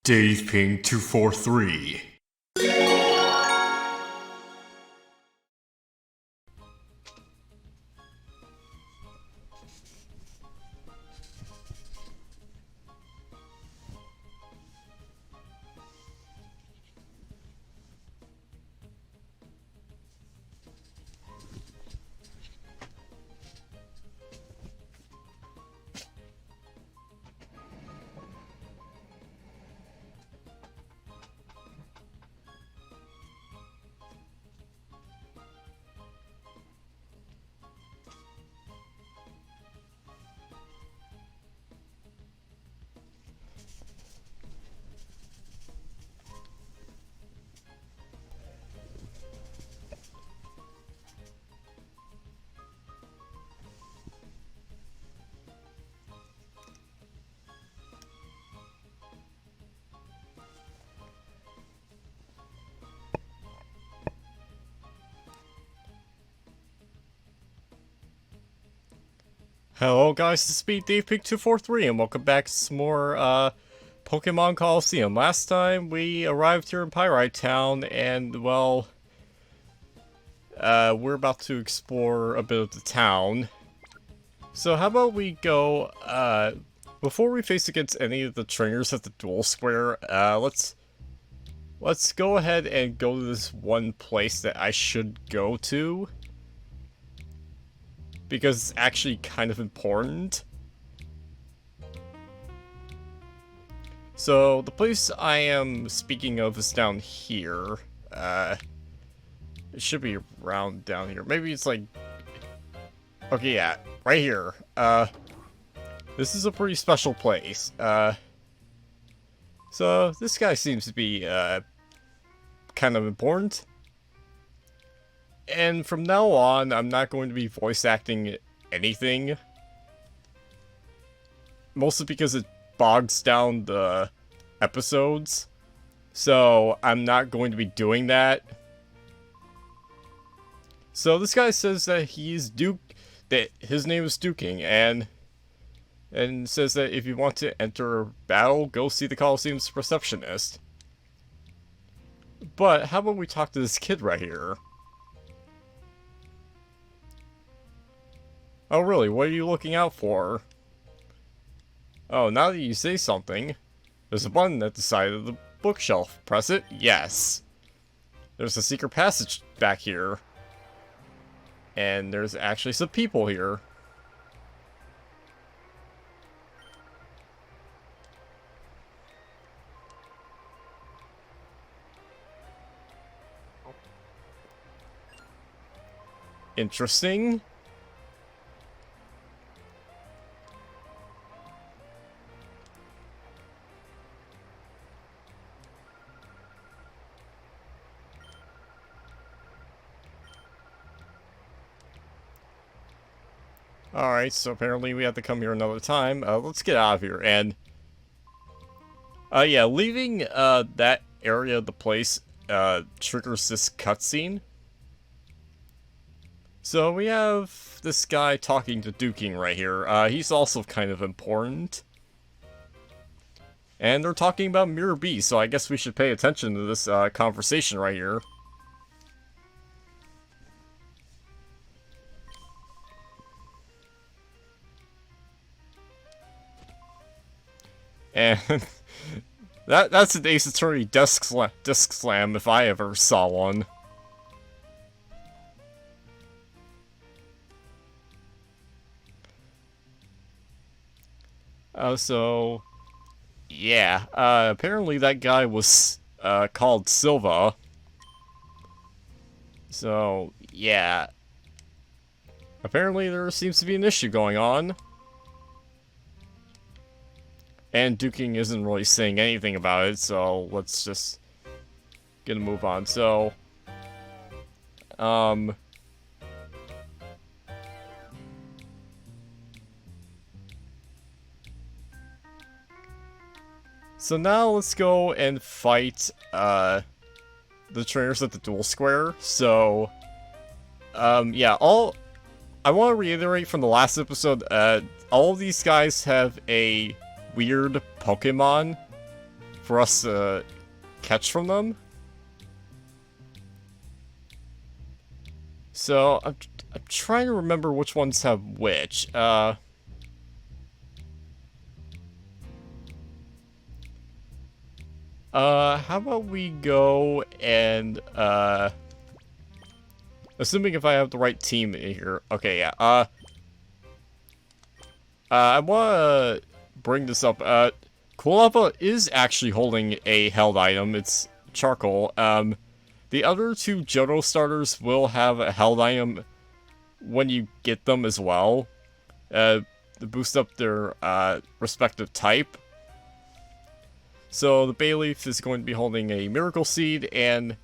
Dave Ping 243. Hello guys, this is Dave Ping 243 and welcome back to some more Pokemon Colosseum. Last time we arrived here in Pyrite Town and, well, we're about to explore a bit of the town. So how about we go, before we face against any of the trainers at the Duel Square, let's go ahead and go to this one place that I should go to, because it's actually kind of important. So, the place I am speaking of is down here. It should be around down here. Maybe it's like... Okay, yeah, right here. This is a pretty special place. So, this guy seems to be, kind of important. And from now on, I'm not going to be voice acting anything. Mostly because it bogs down the episodes. So, I'm not going to be doing that. So, this guy says that that his name is Duking, and says that if you want to enter a battle, go see the Colosseum's receptionist. But, how about we talk to this kid right here? Oh really, what are you looking out for? Oh, now that you say something, there's a button at the side of the bookshelf. Press it? Yes. There's a secret passage back here. And there's actually some people here. Interesting. Alright, so apparently we have to come here another time. Let's get out of here. And, yeah, leaving, that area of the place, triggers this cutscene. So we have this guy talking to Duking right here. He's also kind of important. And they're talking about Mirror B, so I guess we should pay attention to this, conversation right here. And that's an Ace Attorney disc slam if I ever saw one. So yeah, apparently that guy was called Silva. So yeah, apparently there seems to be an issue going on. And Duking isn't really saying anything about it, so let's just get a move on. So, so now let's go and fight, the trainers at the Duel Square. So, yeah, I want to reiterate from the last episode, all of these guys have a weird Pokemon for us to catch from them. So, I'm trying to remember which ones have which. How about we go and, assuming if I have the right team in here. Okay, yeah, I wanna bring this up. Quilava is actually holding a held item. It's charcoal. The other two Johto starters will have a held item when you get them as well, to boost up their respective type. So the Bayleaf is going to be holding a Miracle Seed, and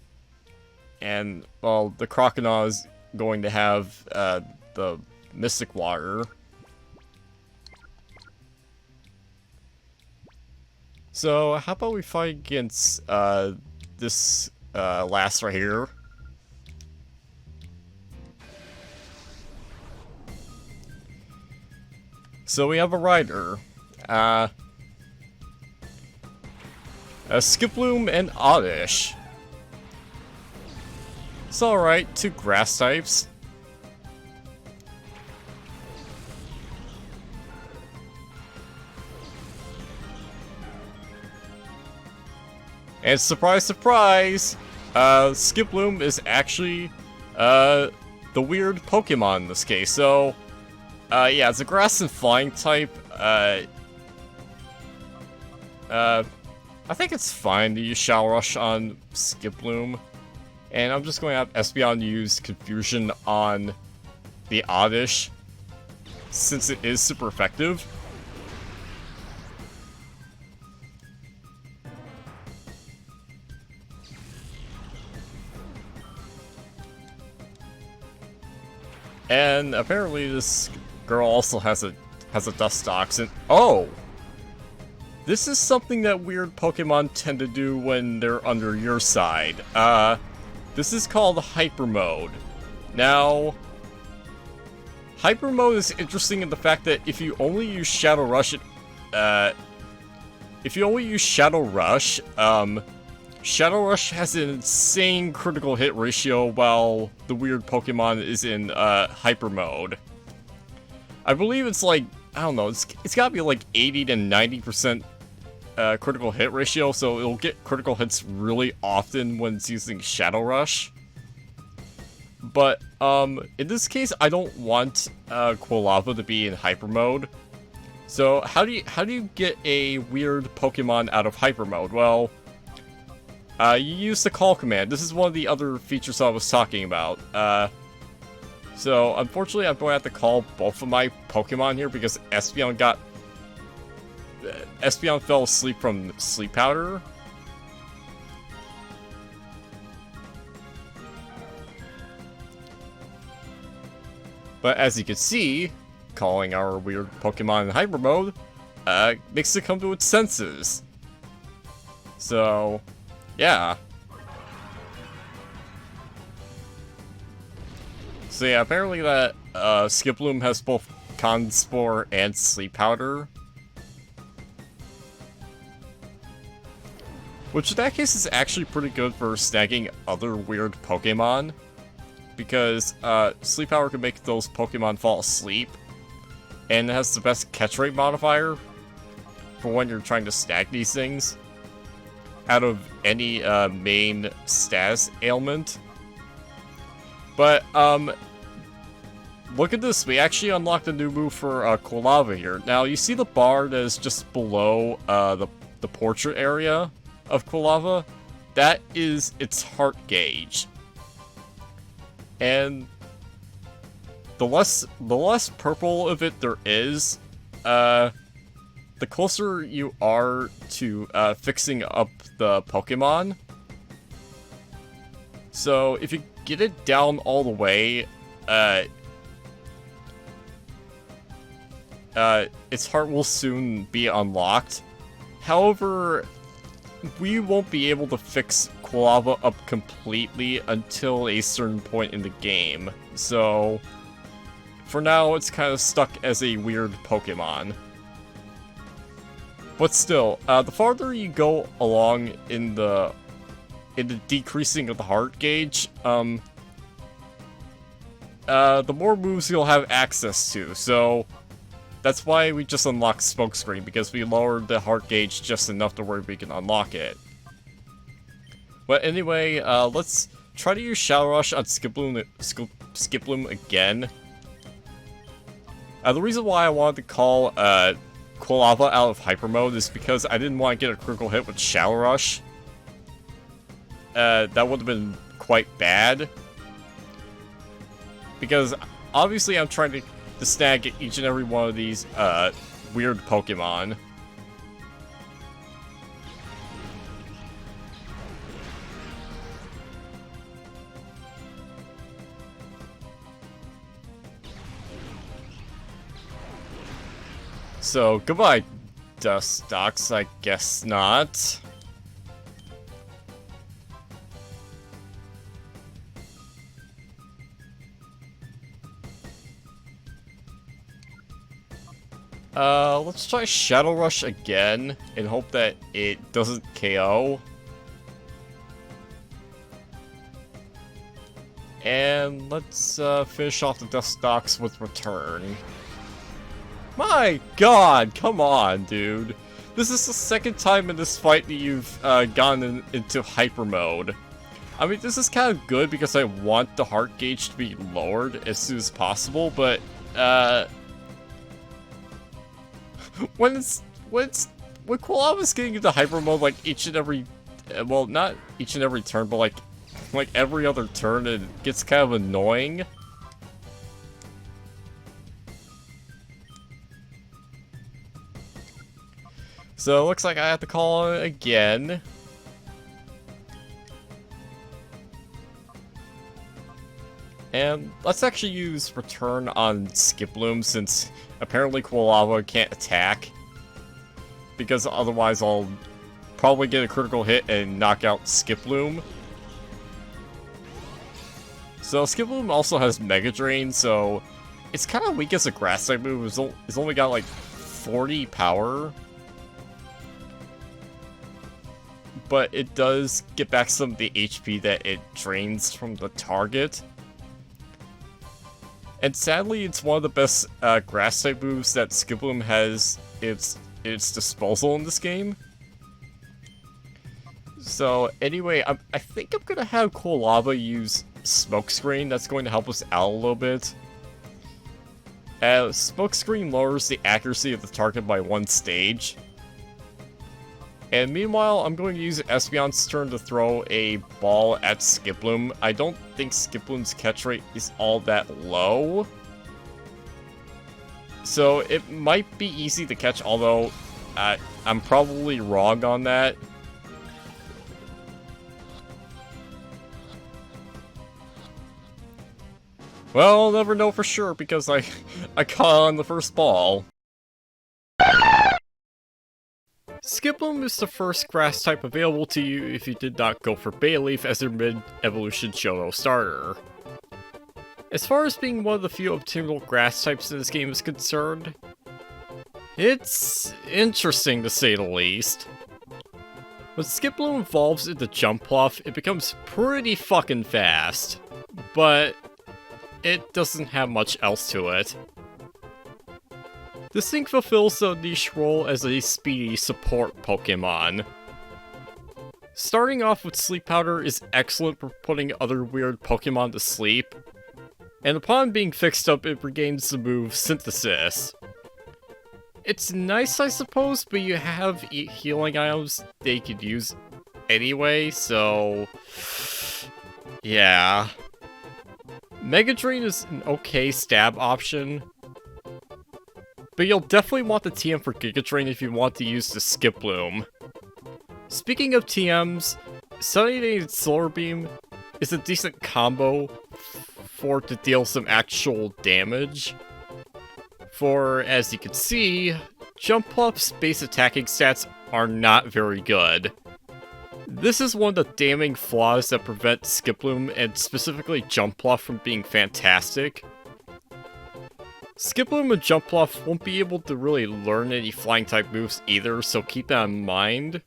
well, the Crocodile is going to have the Mystic Water. So how about we fight against this last right here? So we have a rider, a Skiploom and Oddish. It's alright, 2 grass types. And surprise, surprise, Skiploom is actually the weird Pokemon in this case. So, yeah, it's a grass and flying type. I think it's fine to use Shower Rush on Skiploom. And I'm just going to have Espeon use Confusion on the Oddish, since it is super effective. And apparently this girl also has a Dust Toxin. Oh! This is something that weird Pokemon tend to do when they're under your side. This is called Hyper Mode. Now, Hyper Mode is interesting in the fact that if you only use Shadow Rush, Shadow Rush has an insane critical hit ratio while the weird Pokemon is in Hyper Mode. I believe it's like, I don't know, it's gotta be like 80 to 90% critical hit ratio, so it'll get critical hits really often when it's using Shadow Rush. But in this case, I don't want Quilava to be in Hyper Mode. So how do you get a weird Pokemon out of Hyper Mode? Well, you use the call command. This is one of the other features I was talking about. So unfortunately, I'm going to have to call both of my Pokemon here because Espeon fell asleep from sleep powder. But as you can see, calling our weird Pokemon in Hyper Mode makes it come to its senses. So, yeah. So yeah, apparently that Skiploom has both Conspore and Sleep Powder. Which in that case is actually pretty good for snagging other weird Pokemon. Because Sleep Powder can make those Pokemon fall asleep. And it has the best catch rate modifier for when you're trying to snag these things out of any main status ailment. But, look at this. We actually unlocked a new move for Quilava here. Now, you see the bar that is just below the portrait area of Quilava? That is its heart gauge. And the less purple of it there is, the closer you are to fixing up the Pokemon. So if you get it down all the way, its heart will soon be unlocked. However, we won't be able to fix Quilava up completely until a certain point in the game. So, for now, it's kind of stuck as a weird Pokemon. But still, the farther you go along in the decreasing of the heart gauge, the more moves you'll have access to. So that's why we just unlocked Smokescreen, because we lowered the heart gauge just enough to where we can unlock it. But anyway, let's try to use Shadow Rush on Skiploom again. The reason why I wanted to call Quilava out of Hyper Mode is because I didn't want to get a critical hit with Shadow Rush. That would have been quite bad. Because obviously I'm trying to snag each and every one of these weird Pokemon. So, goodbye, Dustox, I guess not. Let's try Shadow Rush again, and hope that it doesn't KO. And let's finish off the Dustox with Return. My god, come on, dude. This is the second time in this fight that you've gone into Hyper Mode. I mean, this is kind of good because I want the heart gauge to be lowered as soon as possible, but when Quilava's getting into Hyper Mode like each and every, well, not each and every turn, but like every other turn, it gets kind of annoying. So it looks like I have to call it again. And let's actually use Return on Skiploom, since apparently Quilava can't attack. Because otherwise I'll probably get a critical hit and knock out Skiploom. So Skiploom also has Mega Drain, so it's kind of weak as a grass type move. It's only got like 40 power. But it does get back some of the HP that it drains from the target. And sadly, it's one of the best grass type moves that Skiploom has its disposal in this game. So anyway, I think I'm gonna have Quilava use Smokescreen. That's going to help us out a little bit. Smokescreen lowers the accuracy of the target by 1 stage. And meanwhile, I'm going to use Espeon's turn to throw a ball at Skiploom. I don't think Skiploom's catch rate is all that low. So it might be easy to catch, although I'm probably wrong on that. Well, I'll never know for sure because I caught on the first ball. Skiploom is the first grass type available to you if you did not go for Bayleaf as your mid-evolution Chateau starter. As far as being one of the few obtainable grass types in this game is concerned, it's interesting to say the least. When Skiploom evolves into Jumpluff, it becomes pretty fucking fast, but it doesn't have much else to it. This thing fulfills the niche role as a speedy support Pokemon. Starting off with Sleep Powder is excellent for putting other weird Pokemon to sleep, and upon being fixed up it regains the move Synthesis. It's nice, I suppose, but you have healing items they could use anyway, so yeah. Mega Drain is an okay stab option, but you'll definitely want the TM for Giga Drain if you want to use the Skiploom. Speaking of TMs, Sunny Solar Beam is a decent combo for to deal some actual damage. For, as you can see, Jumpluff's base attacking stats are not very good. This is one of the damning flaws that prevent Skiploom and specifically Jumpluff from being fantastic. Skiploom and Jumpluff won't be able to really learn any flying type moves either, so keep that in mind.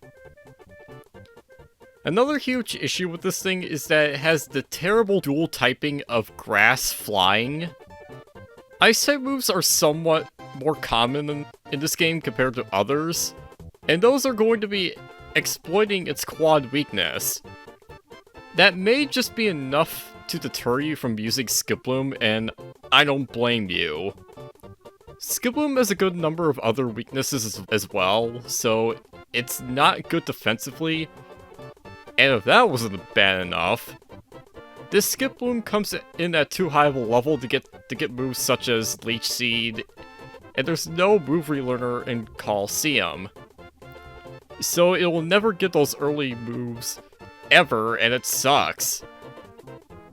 Another huge issue with this thing is that it has the terrible dual typing of grass flying. Ice type moves are somewhat more common in this game compared to others, and those are going to be exploiting its quad weakness. That may just be enough to deter you from using Skiploom, and I don't blame you. Skiploom has a good number of other weaknesses as well, so it's not good defensively. And if that wasn't bad enough, this Skiploom comes in at too high of a level to get moves such as Leech Seed, and there's no move relearner in Colosseum. So it will never get those early moves ever, and it sucks.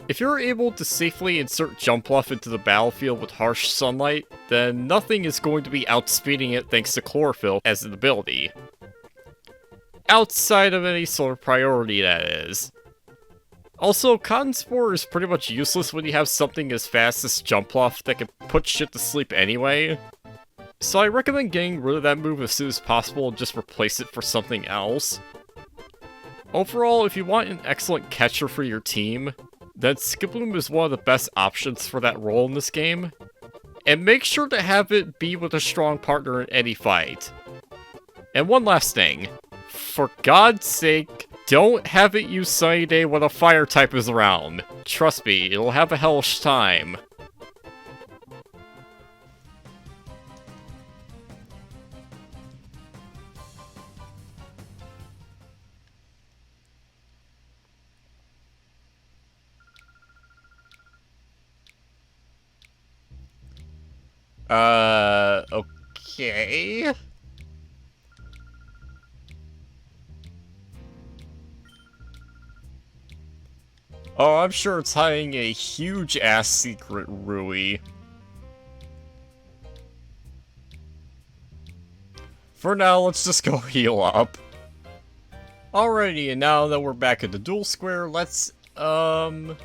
If you're able to safely insert Jumpluff into the battlefield with harsh sunlight, then nothing is going to be outspeeding it thanks to Chlorophyll as an ability. Outside of any sort of priority, that is. Also, Cotton Spore is pretty much useless when you have something as fast as Jumpluff that can put shit to sleep anyway. So I recommend getting rid of that move as soon as possible and just replace it for something else. Overall, if you want an excellent catcher for your team, then Skiploom is one of the best options for that role in this game. And make sure to have it be with a strong partner in any fight. And one last thing. For God's sake, don't have it use Sunny Day when a fire type is around. Trust me, it'll have a hellish time. Okay. Oh, I'm sure it's hiding a huge-ass secret, Rui. For now, let's just go heal up. Alrighty, and now that we're back at the Duel Square, let's, How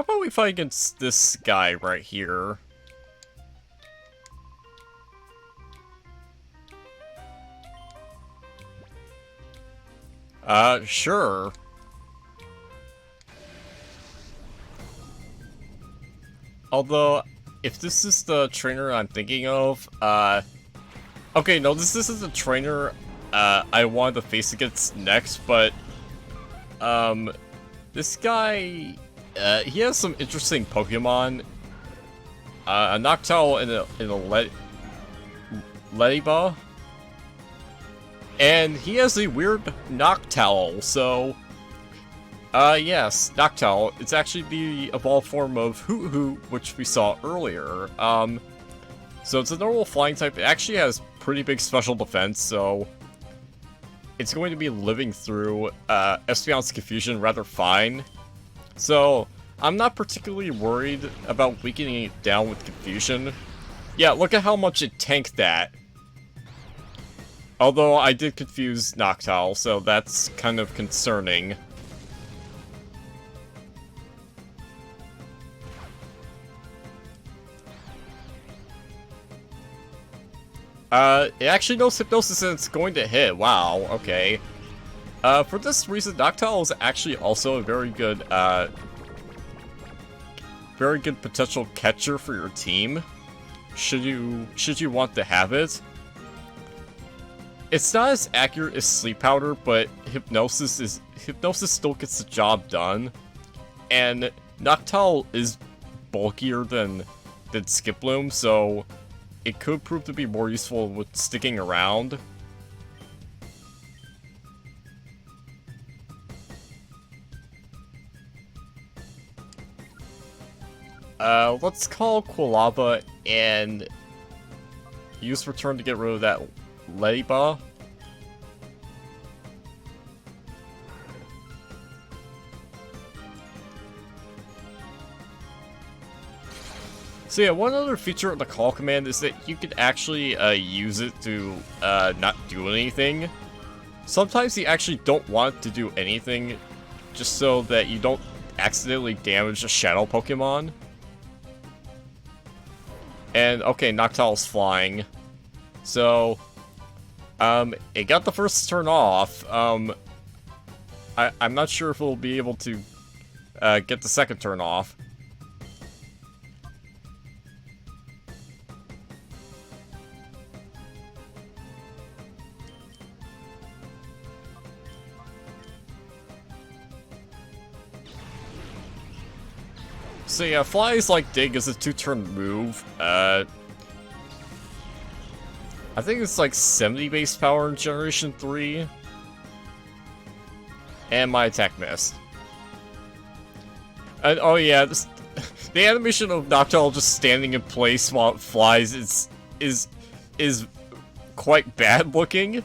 about we fight against this guy right here? Sure. Although, if this is the trainer I'm thinking of, okay, no, this isn't the trainer, I wanted to face against next, but, this guy, he has some interesting Pokemon. A Noctowl and a Lediba. And he has a weird Noctowl, so... yes, Noctowl. It's actually the evolved form of Hoot Hoot, which we saw earlier. So it's a normal flying type. It actually has pretty big special defense, so... It's going to be living through, Espeon's Confusion rather fine. So, I'm not particularly worried about weakening it down with Confusion. Yeah, look at how much it tanked that. Although I did confuse Noctowl, so that's kind of concerning. It actually knows Hypnosis and it's going to hit. Wow, okay. For this reason, Noctowl is actually also a very good potential catcher for your team. Should you want to have it. It's not as accurate as Sleep Powder, but Hypnosis still gets the job done. And Noctowl is bulkier than Skiploom, so it could prove to be more useful with sticking around. Let's call Quilava and use Return to get rid of that Lediba. So yeah, one other feature of the call command is that you could actually use it to not do anything. sometimes you actually don't want to do anything just so that you don't accidentally damage a shadow Pokemon. And, okay, Noctowl's flying. So, it got the first turn off. I'm not sure if it'll be able to, get the second turn off. So yeah, Fly's like Dig is a 2-turn move. I think it's like 70 base power in Generation 3. And my attack missed. And oh yeah, the animation of Noctowl just standing in place while it flies is quite bad looking.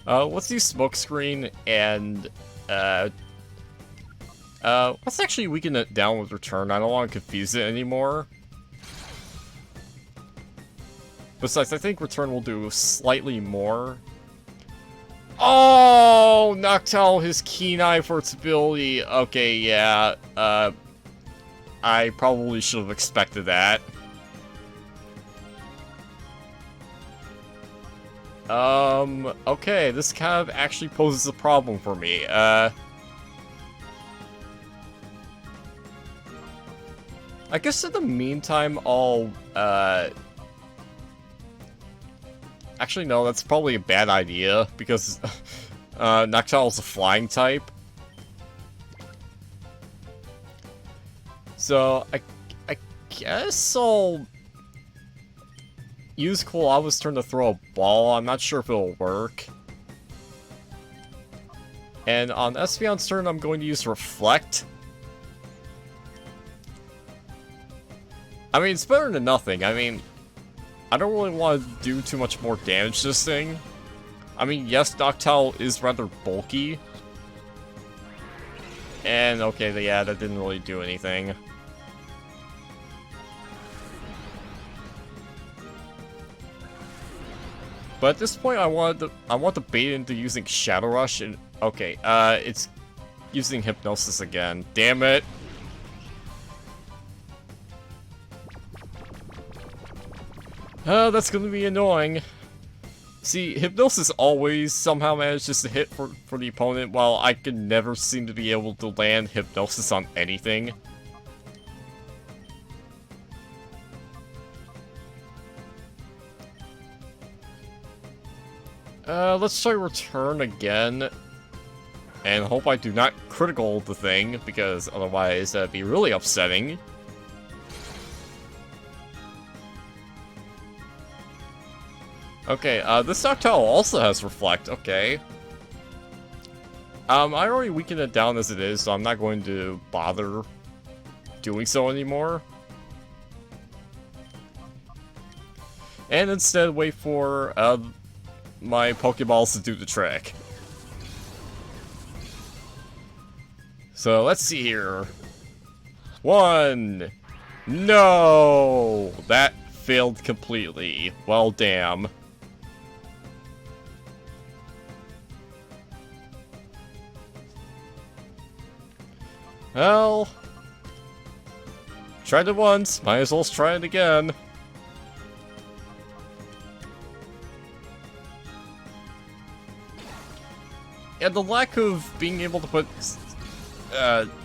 Let's use Smokescreen and, let's actually weaken it down with Return. I don't want to confuse it anymore. Besides, I think Return will do slightly more. Oh! Noctowl, his Keen Eye for its ability. Okay, yeah, I probably should have expected that. Okay, this kind of actually poses a problem for me. I guess in the meantime, I'll, actually, no, that's probably a bad idea, because, Noctowl's a flying type. So, I guess I'll use Quilava's turn to throw a ball. I'm not sure if it'll work. And on Espeon's turn, I'm going to use Reflect. I mean, it's better than nothing. I mean, I don't really want to do too much more damage to this thing. I mean, yes, Noctowl is rather bulky. And, okay, yeah, that didn't really do anything. But at this point, I want to bait into using Shadow Rush, and okay, it's using Hypnosis again. Damn it! That's gonna be annoying. See, Hypnosis always somehow manages to hit for the opponent, while I can never seem to be able to land Hypnosis on anything. Let's try Return again. And hope I do not critical the thing, because otherwise that'd be really upsetting. Okay, this Noctowl also has Reflect, okay. I already weakened it down as it is, so I'm not going to bother doing so anymore. And instead wait for, my Pokeballs to do the trick. So, let's see here. 1! No! That failed completely. Well, damn. Well... tried it once, might as well try it again. And the lack of being able to put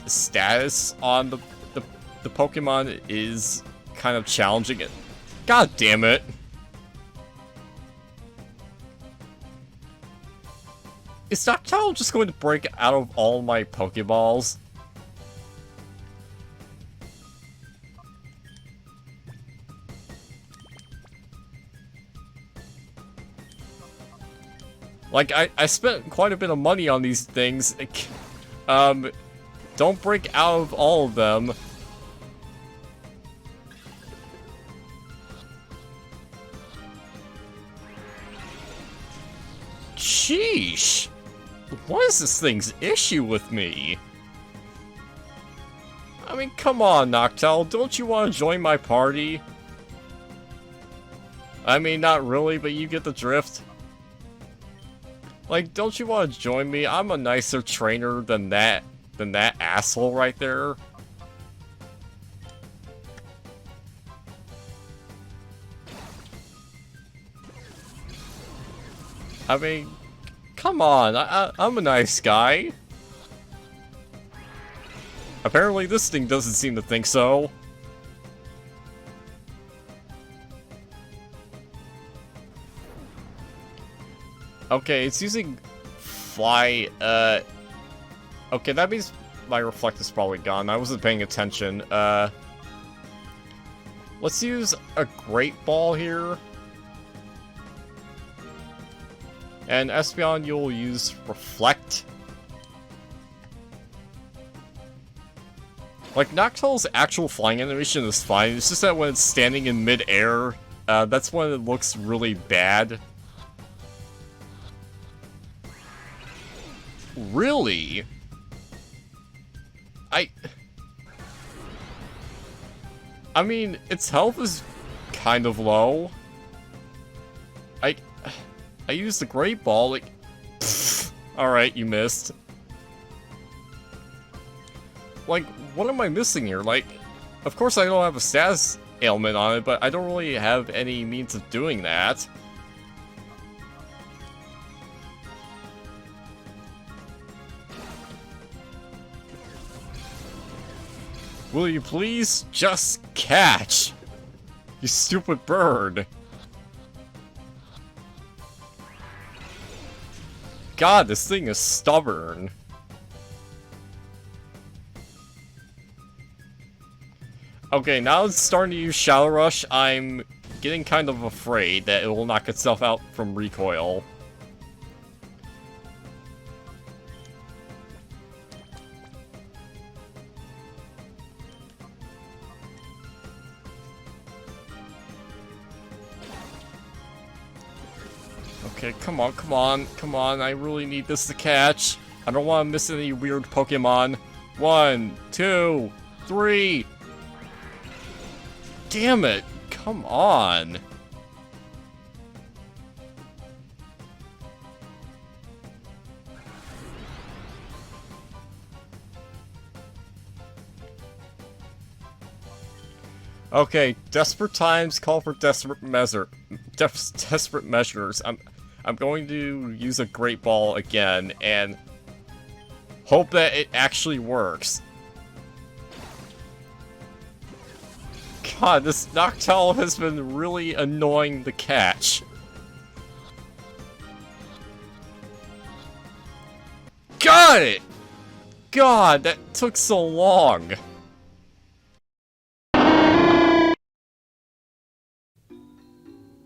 status on the Pokemon is kind of challenging. God damn it! Is Noctowl just going to break out of all my Pokeballs? Like, I spent quite a bit of money on these things. Don't break out of all of them. Sheesh! What is this thing's issue with me? I mean, come on, Noctowl, don't you want to join my party? I mean, not really, but you get the drift. Like, don't you want to join me? I'm a nicer trainer than that asshole right there. I mean, come on, I'm a nice guy. Apparently this thing doesn't seem to think so. Okay, it's using fly, okay, that means my reflect is probably gone. I wasn't paying attention. Let's use a Great Ball here. And Espeon, you'll use Reflect. Like, Noctowl's actual flying animation is fine, it's just that when it's standing in mid-air, that's when it looks really bad. Really? I mean, its health is kind of low. I used the Great Ball, like... Alright, you missed. Like, what am I missing here? Like, of course I don't have a status ailment on it, but I don't really have any means of doing that. Will you please just catch? You stupid bird. God, this thing is stubborn. Okay, now it's starting to use Shadow Rush. I'm getting kind of afraid that it will knock itself out from recoil. Okay, come on, I really need this to catch. I don't want to miss any weird Pokemon. 1, 2, 3. Damn it, come on. Okay, desperate times call for desperate measures. I'm going to use a Great Ball again and hope that it actually works. God, this Noctowl has been really annoying to catch. Got it! God, that took so long.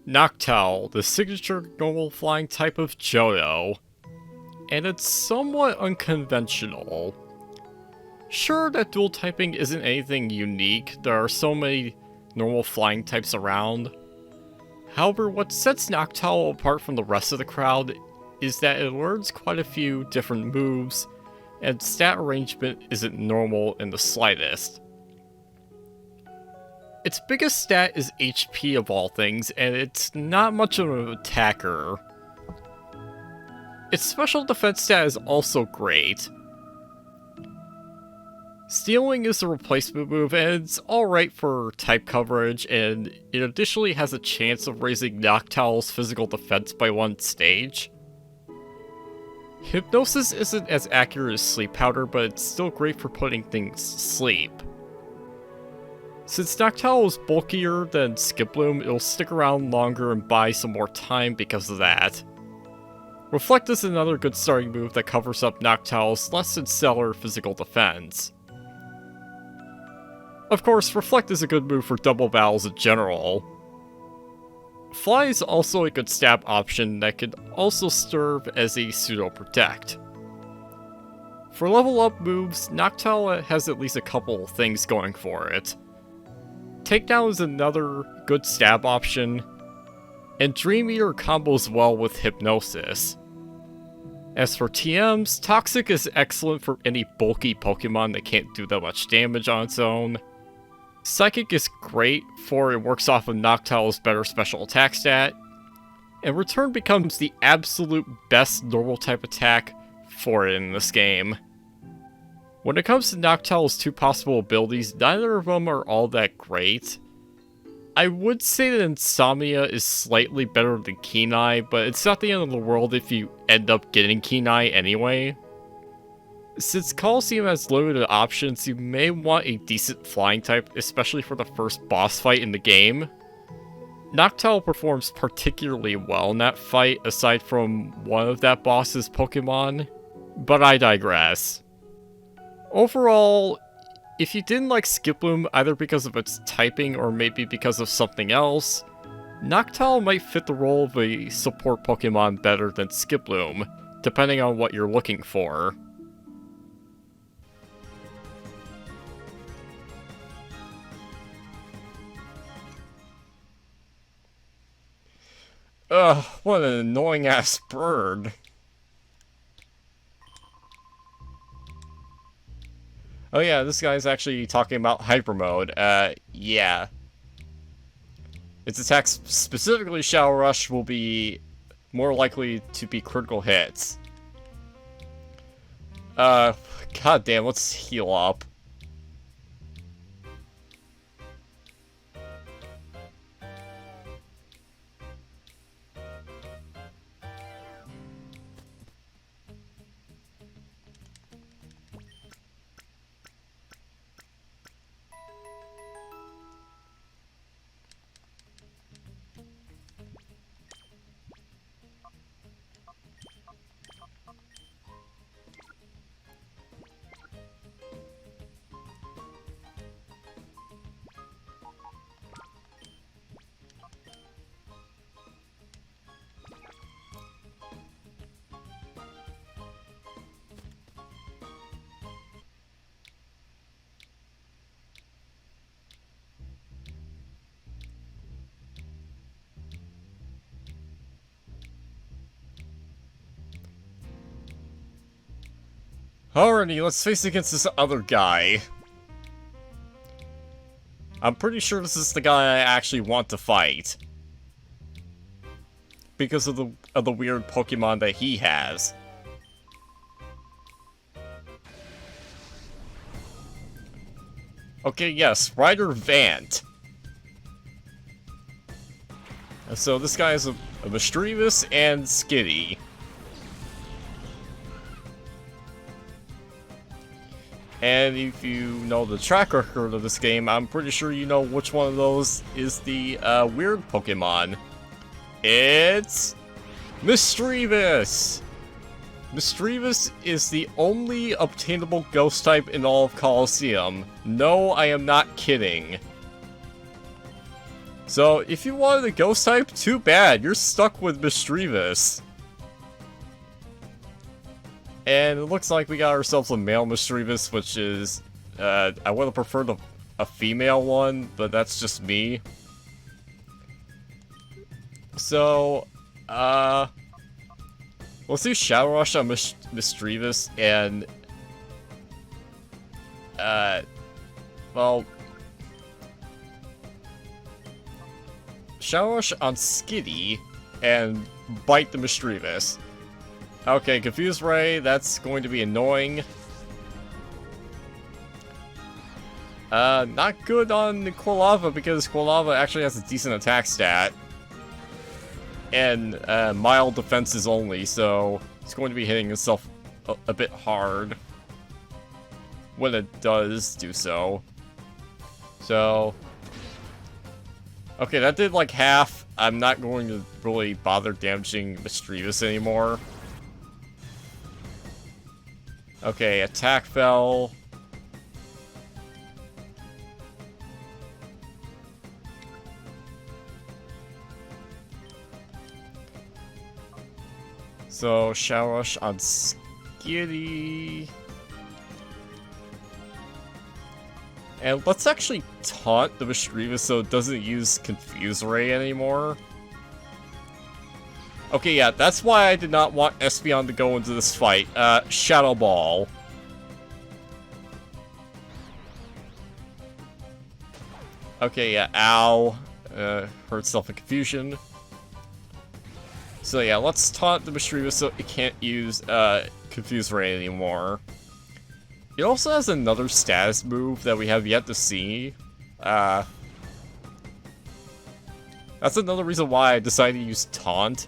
Noctowl, the signature normal flying type of Chateau, and it's somewhat unconventional. Sure that dual typing isn't anything unique, there are so many normal flying types around. However, what sets Noctowl apart from the rest of the crowd is that it learns quite a few different moves, and stat arrangement isn't normal in the slightest. Its biggest stat is HP of all things, and it's not much of an attacker. Its special defense stat is also great. Stealing is a replacement move, and it's alright for type coverage, and it additionally has a chance of raising Noctowl's physical defense by 1 stage. Hypnosis isn't as accurate as Sleep Powder, but it's still great for putting things to sleep. Since Noctowl is bulkier than Skiploom, it'll stick around longer and buy some more time because of that. Reflect is another good starting move that covers up Noctowl's less than stellar physical defense. Of course, Reflect is a good move for double battles in general. Fly is also a good stab option that could also serve as a pseudo-protect. For level up moves, Noctowl has at least a couple things going for it. Takedown is another good stab option, and Dream Eater combos well with Hypnosis. As for TMs, Toxic is excellent for any bulky Pokemon that can't do that much damage on its own. Psychic is great for it works off of Noctowl's better special attack stat, and Return becomes the absolute best normal type attack for it in this game. When it comes to Noctowl's two possible abilities, neither of them are all that great. I would say that Insomnia is slightly better than Keen Eye, but it's not the end of the world if you end up getting Keen Eye anyway. Since Colosseum has limited options, you may want a decent flying type, especially for the first boss fight in the game. Noctowl performs particularly well in that fight, aside from one of that boss's Pokemon, but I digress. Overall, if you didn't like Skiploom either because of its typing or maybe because of something else, Noctowl might fit the role of a support Pokemon better than Skiploom, depending on what you're looking for. Ugh, what an annoying ass bird. Oh yeah, this guy's actually talking about Hyper Mode. Yeah. Its attacks, specifically Shower Rush, will be more likely to be critical hits. God damn, let's heal up. Alrighty, let's face against this other guy. I'm pretty sure this is the guy I actually want to fight. Because of the weird Pokemon that he has. Okay, yes, Ryder Vant. So this guy is a Mischievous and Skitty. And if you know the track record of this game, I'm pretty sure you know which one of those is the weird Pokemon. It's Mischievous! Mischievous is the only obtainable ghost type in all of Colosseum. No, I am not kidding. So, if you wanted a ghost type, too bad, you're stuck with Mischievous. And it looks like we got ourselves a male Mischievous, which is, I would have preferred a female one, but that's just me. So, let's do Shadow Rush on Mischievous, and, well, Shadow Rush on Skitty, and bite the Mischievous. Okay, Confuse Ray, that's going to be annoying. Not good on Quilava, because Quilava actually has a decent attack stat. And, mild defenses only, so it's going to be hitting itself a bit hard. When it does do so. So... okay, that did like half. I'm not going to really bother damaging Mischievous anymore. Okay, attack fell. So, Shower Rush on Skitty. And let's actually taunt the Mischievous so it doesn't use Confuse Ray anymore. Okay, yeah, that's why I did not want Espeon to go into this fight. Shadow Ball. Okay, yeah, ow. Hurt itself in confusion. So yeah, let's taunt the Mischievous so it can't use Confuse Ray anymore. It also has another status move that we have yet to see. That's another reason why I decided to use Taunt.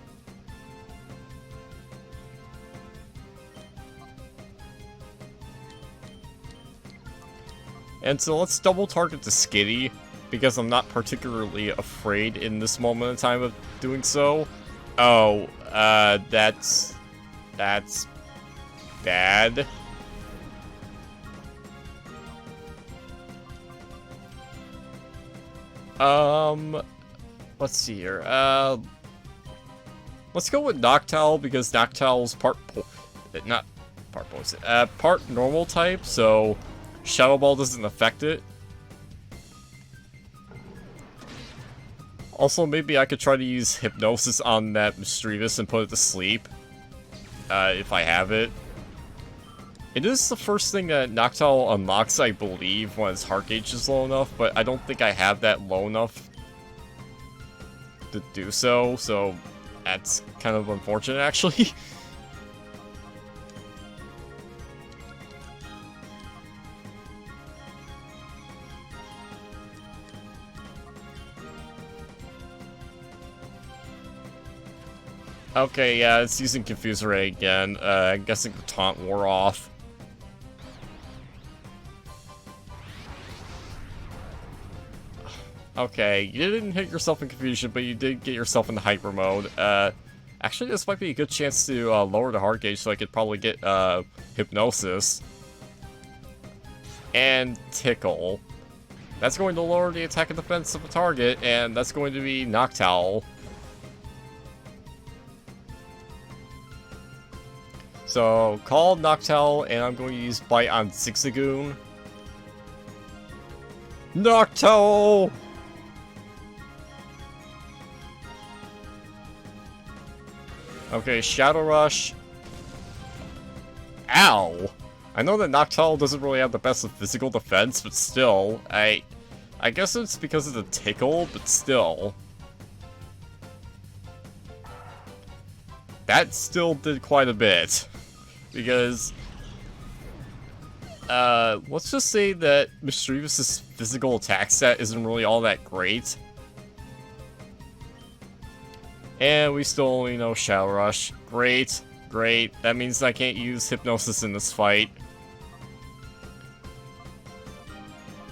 And so let's double target the Skitty, because I'm not particularly afraid in this moment in time of doing so. Oh, that's bad. Let's see here. Let's go with Noctowl, because Noctowl's part normal type, so Shadow Ball doesn't affect it. Also, maybe I could try to use Hypnosis on that Mischievous and put it to sleep. If I have it. It is the first thing that Noctowl unlocks, I believe, when its heart gauge is low enough, but I don't think I have that low enough to do so, so that's kind of unfortunate, actually. Okay, yeah, it's using Confuse Ray again. I'm guessing the taunt wore off. Okay, you didn't hit yourself in confusion, but you did get yourself into hyper mode. Actually, this might be a good chance to lower the heart gauge so I could probably get Hypnosis. And Tickle. That's going to lower the attack and defense of a target, and that's going to be Noctowl. So, call Noctowl, and I'm going to use Bite on Zigzagoon. Noctowl! Okay, Shadow Rush. Ow! I know that Noctowl doesn't really have the best of physical defense, but still, I guess it's because of the Tickle, but still. That still did quite a bit. Because, let's just say that Mischievous' physical attack stat isn't really all that great. And we still only know Shadow Rush. Great, great. That means I can't use Hypnosis in this fight.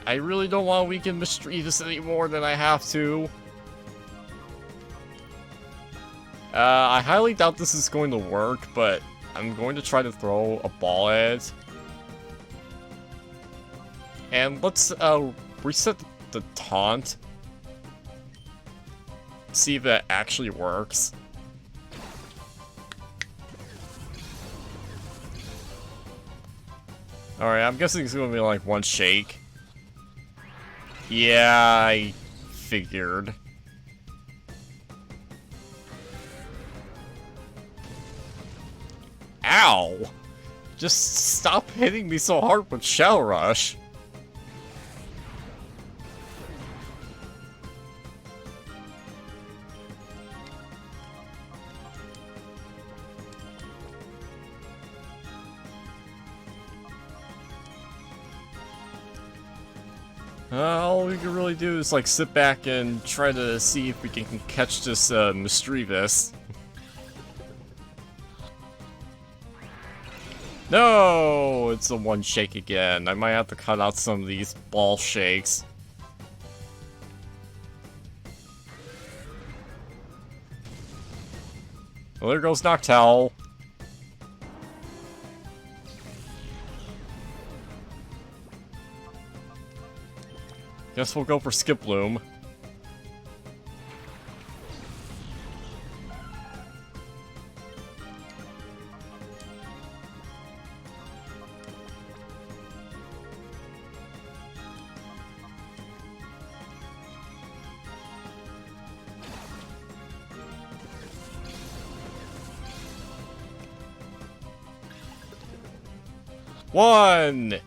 I really don't want to weaken Mischievous any more than I have to. I highly doubt this is going to work, but I'm going to try to throw a ball at it. And let's reset the taunt. See if that actually works. Alright, I'm guessing it's going to be like one shake. Yeah, I figured. Ow! Just stop hitting me so hard with Shell Rush. All we can really do is like sit back and try to see if we can catch this Mischievous. No, it's a one shake again. I might have to cut out some of these ball shakes. Well, there goes Noctowl. Guess we'll go for Skiploom. One!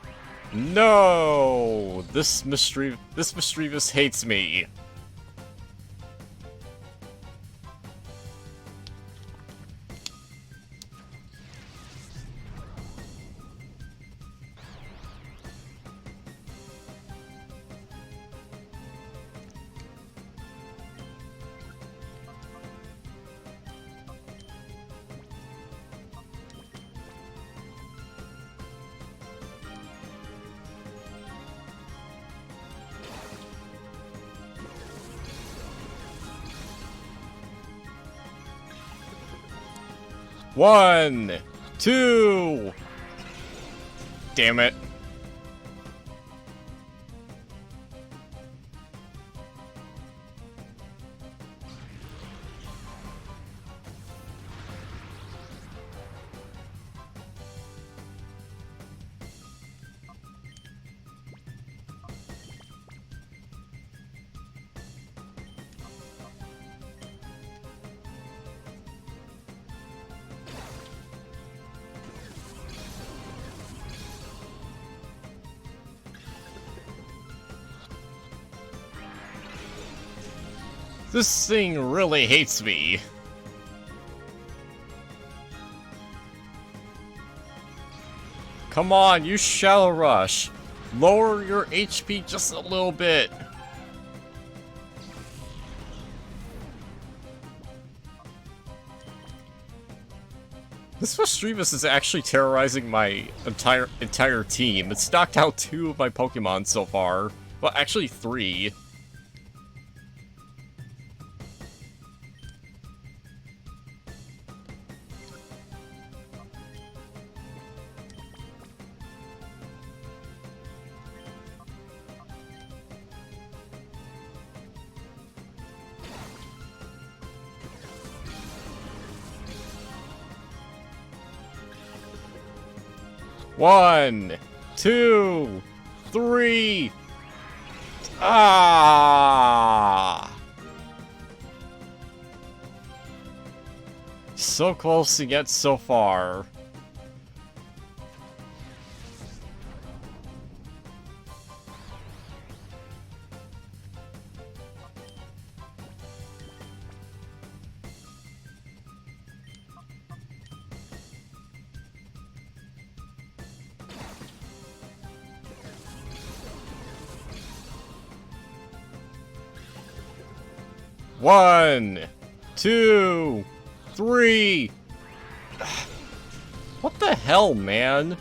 No! This mischievous hates me. One, two. Damn it. This thing really hates me. Come on, use Shadow Rush. Lower your HP just a little bit. This Mischievous is actually terrorizing my entire team. It's knocked out 2 of my Pokemon so far. Well, actually 3. One, two, three. Ah! So close and yet so far. One, two, three. What the hell, man?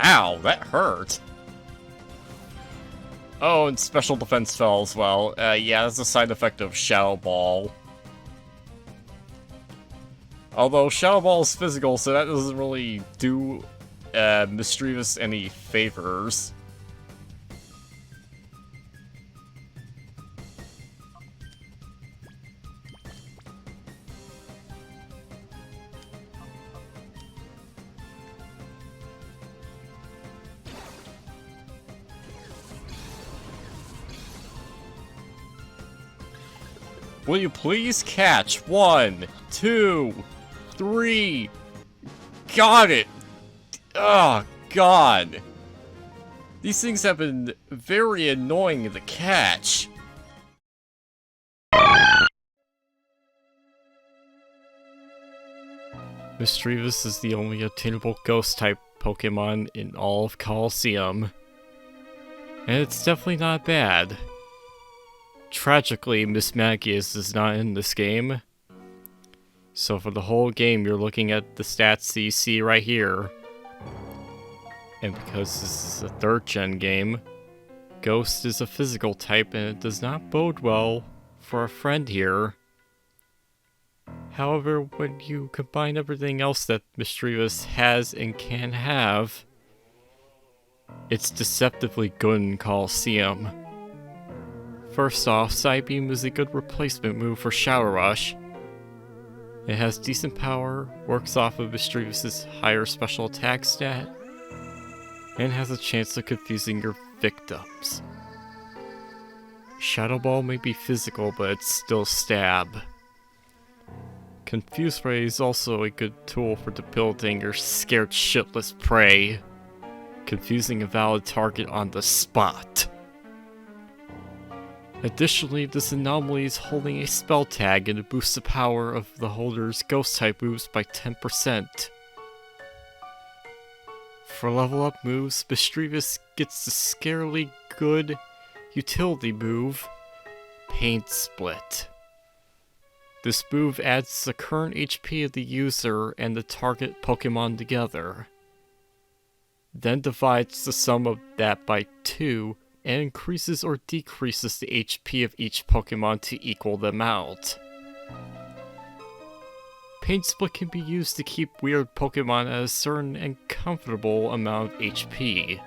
Ow, that hurt. Oh, and special defense fell as well. Yeah, that's a side effect of Shadow Ball. Although Shadow Ball is physical, so that doesn't really do Mischievous any favors. Will you please catch? 1, 2, 3. Got it! Oh, God. These things have been very annoying to catch. Mischievous is the only obtainable ghost-type Pokemon in all of Colosseum. And it's definitely not bad. Tragically, Miss Magius is not in this game. So for the whole game, you're looking at the stats that you see right here. And because this is a 3rd gen game, Ghost is a physical type and it does not bode well for a friend here. However, when you combine everything else that Mischievous has and can have, it's deceptively good in Colosseum. First off, Psybeam is a good replacement move for Shadow Rush. It has decent power, works off of Mischievous's higher special attack stat, and has a chance of confusing your victims. Shadow Ball may be physical, but it's still stab. Confuse Ray is also a good tool for debilitating your scared shitless prey, confusing a valid target on the spot. Additionally, this anomaly is holding a spell tag and it boosts the power of the holder's ghost type moves by 10%. For level up moves, Mischievous gets the scarily good utility move, Paint Split. This move adds the current HP of the user and the target Pokemon together, then divides the sum of that by 2 and increases or decreases the HP of each Pokemon to equal them out. Paint Split can be used to keep weird Pokemon at a certain and comfortable amount of HP.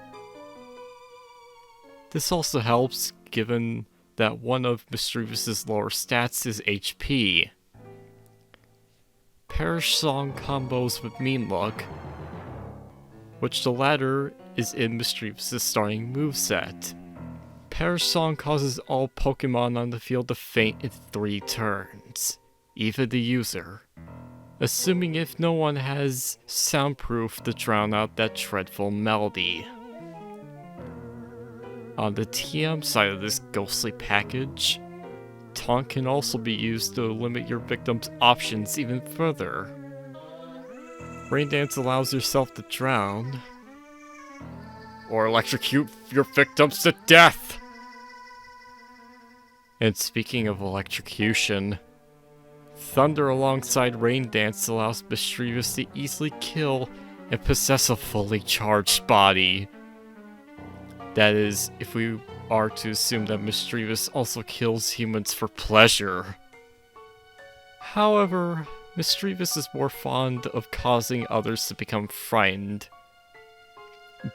This also helps given that one of Mischievous's lower stats is HP. Perish Song combos with Mean Look, which the latter is in Mischievous's starting moveset. Perish Song causes all Pokemon on the field to faint in 3 turns, even the user, assuming if no one has soundproof to drown out that dreadful melody. On the TM side of this ghostly package, Taunt can also be used to limit your victim's options even further. Rain Dance allows yourself to drown, or electrocute your victims to death! And speaking of electrocution, Thunder alongside Rain Dance allows Mischievous to easily kill and possess a fully charged body. That is, if we are to assume that Mischievous also kills humans for pleasure. However, Mischievous is more fond of causing others to become frightened,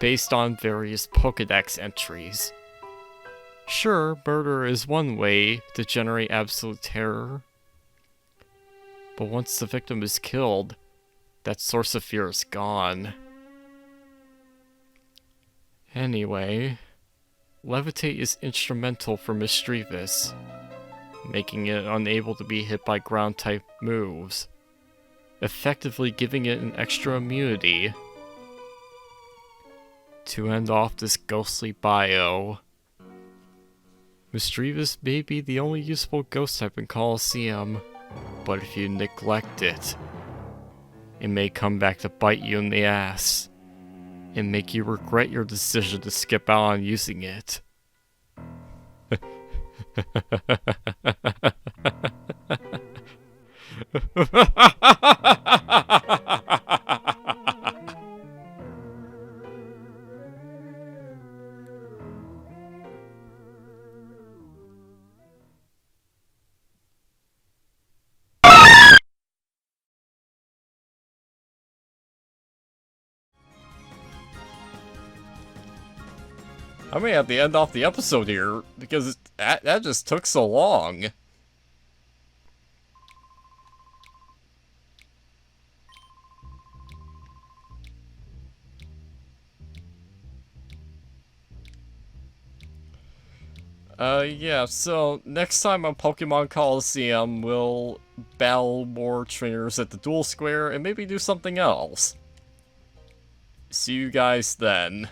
based on various Pokédex entries. Sure, murder is one way to generate absolute terror, but once the victim is killed, that source of fear is gone. Anyway, Levitate is instrumental for Mischievous, making it unable to be hit by ground-type moves, effectively giving it an extra immunity. To end off this ghostly bio, Mischievous may be the only useful ghost type in Colosseum, but if you neglect it, it may come back to bite you in the ass, and make you regret your decision to skip out on using it. I may have to end off the episode here, because that just took so long. Yeah, so next time on Pokemon Colosseum, we'll battle more trainers at the Duel Square and maybe do something else. See you guys then.